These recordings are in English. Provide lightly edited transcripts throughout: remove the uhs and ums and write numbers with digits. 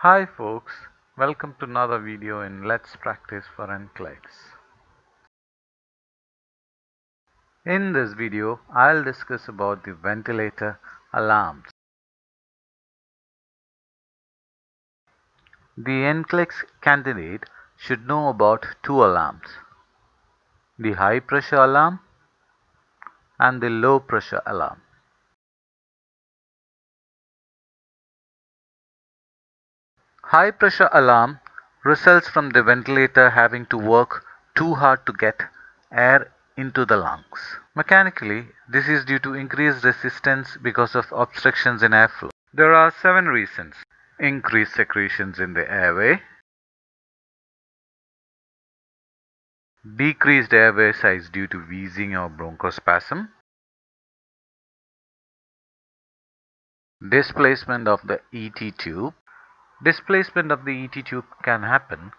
Hi folks, welcome to another video in Let's Practice for NCLEX. In this video, I'll discuss about the ventilator alarms. The NCLEX candidate should know about two alarms, the high pressure alarm and the low pressure alarm. High pressure alarm results from the ventilator having to work too hard to get air into the lungs. Mechanically, this is due to increased resistance because of obstructions in airflow. There are 7 reasons: increased secretions in the airway, decreased airway size due to wheezing or bronchospasm, displacement of the ET tube. Displacement of the ET tube can happen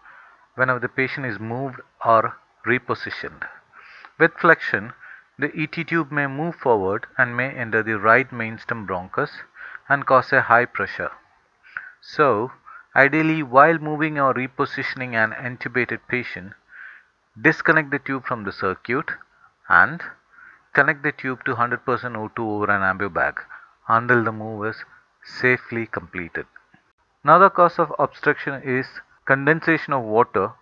whenever the patient is moved or repositioned. With flexion, the ET tube may move forward and may enter the right mainstem bronchus and cause a high pressure. So, ideally, while moving or repositioning an intubated patient, disconnect the tube from the circuit and connect the tube to 100% O2 over an ambu bag until the move is safely completed. Another cause of obstruction is condensation of water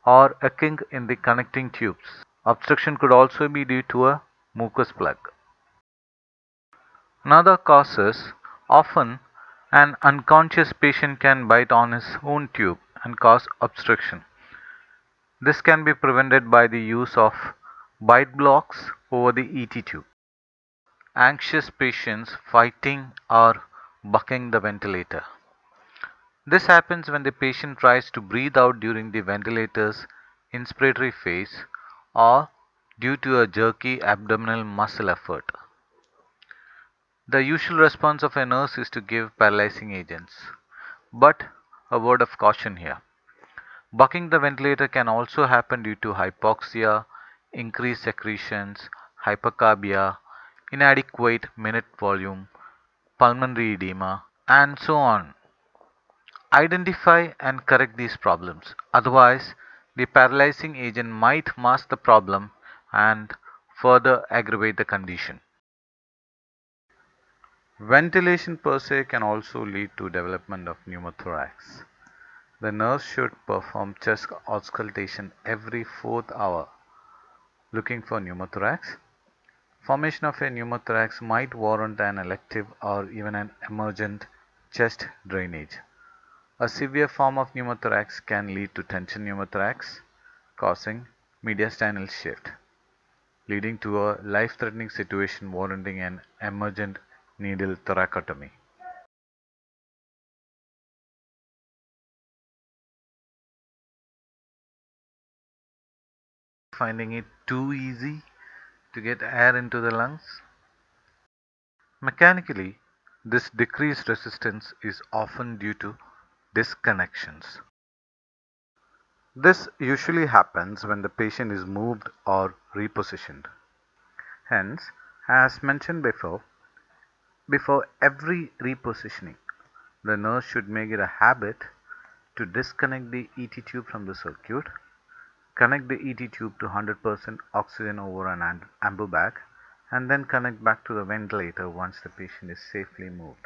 or a kink in the connecting tubes. Obstruction could also be due to a mucus plug. Another cause is often an unconscious patient can bite on his own tube and cause obstruction. This can be prevented by the use of bite blocks over the ET tube. Anxious patients fighting or bucking the ventilator. This happens when the patient tries to breathe out during the ventilator's inspiratory phase or due to a jerky abdominal muscle effort. The usual response of a nurse is to give paralyzing agents. But a word of caution here. Bucking the ventilator can also happen due to hypoxia, increased secretions, hypercarbia, inadequate minute volume, pulmonary edema, and so on. Identify and correct these problems. Otherwise, the paralyzing agent might mask the problem and further aggravate the condition. Ventilation per se can also lead to development of pneumothorax. The nurse should perform chest auscultation every 4th hour looking for pneumothorax. Formation of a pneumothorax might warrant an elective or even an emergent chest drainage. A severe form of pneumothorax can lead to tension pneumothorax, causing mediastinal shift, leading to a life-threatening situation warranting an emergent needle thoracotomy. Finding it too easy to get air into the lungs? Mechanically, this decreased resistance is often due to disconnections. This usually happens when the patient is moved or repositioned. Hence, as mentioned before every repositioning, the nurse should make it a habit to disconnect the ET tube from the circuit, connect the ET tube to 100% oxygen over an ambu bag, and then connect back to the ventilator once the patient is safely moved.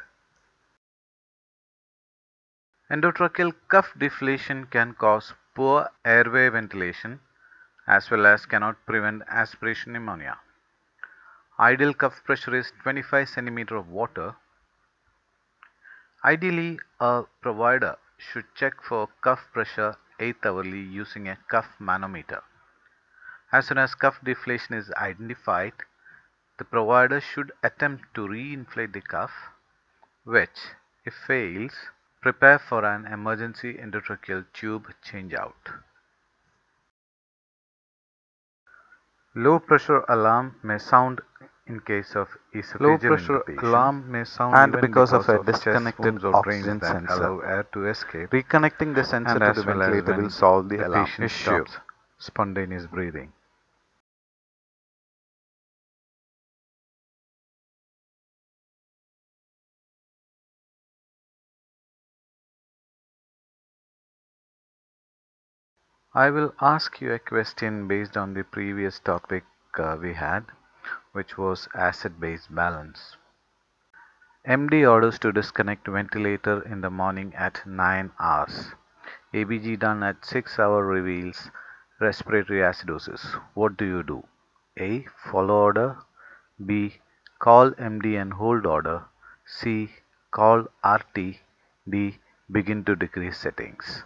Endotracheal cuff deflation can cause poor airway ventilation as well as cannot prevent aspiration pneumonia. Ideal cuff pressure is 25 cm of water. Ideally, a provider should check for cuff pressure 8th hourly using a cuff manometer. As soon as cuff deflation is identified, the provider should attempt to re-inflate the cuff, which, if fails, prepare for an emergency endotracheal tube changeout. Low pressure alarm may sound in case of esophageal intubation and because of a disconnected oxygen sensor. Allow air to escape. Reconnecting the sensor to the ventilator will solve the alarm issue. Spontaneous breathing. I will ask you a question based on the previous topic we had, which was acid-base balance. MD orders to disconnect ventilator in the morning at 9 hours. ABG done at 6 hour reveals respiratory acidosis. What do you do? A. Follow order. B. Call MD and hold order. C. Call RT. D. Begin to decrease settings.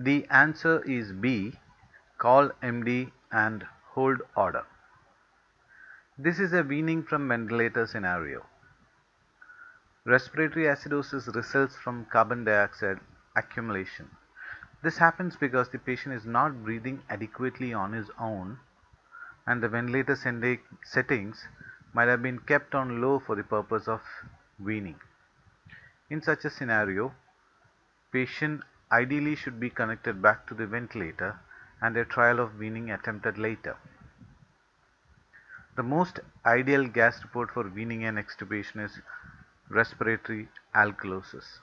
The answer is B. Call MD and hold order. This is a weaning from ventilator scenario. Respiratory acidosis results from carbon dioxide accumulation. This happens because the patient is not breathing adequately on his own and the ventilator settings might have been kept on low for the purpose of weaning. In such a scenario, patient ideally should be connected back to the ventilator and a trial of weaning attempted later. The most ideal gas report for weaning and extubation is respiratory alkalosis.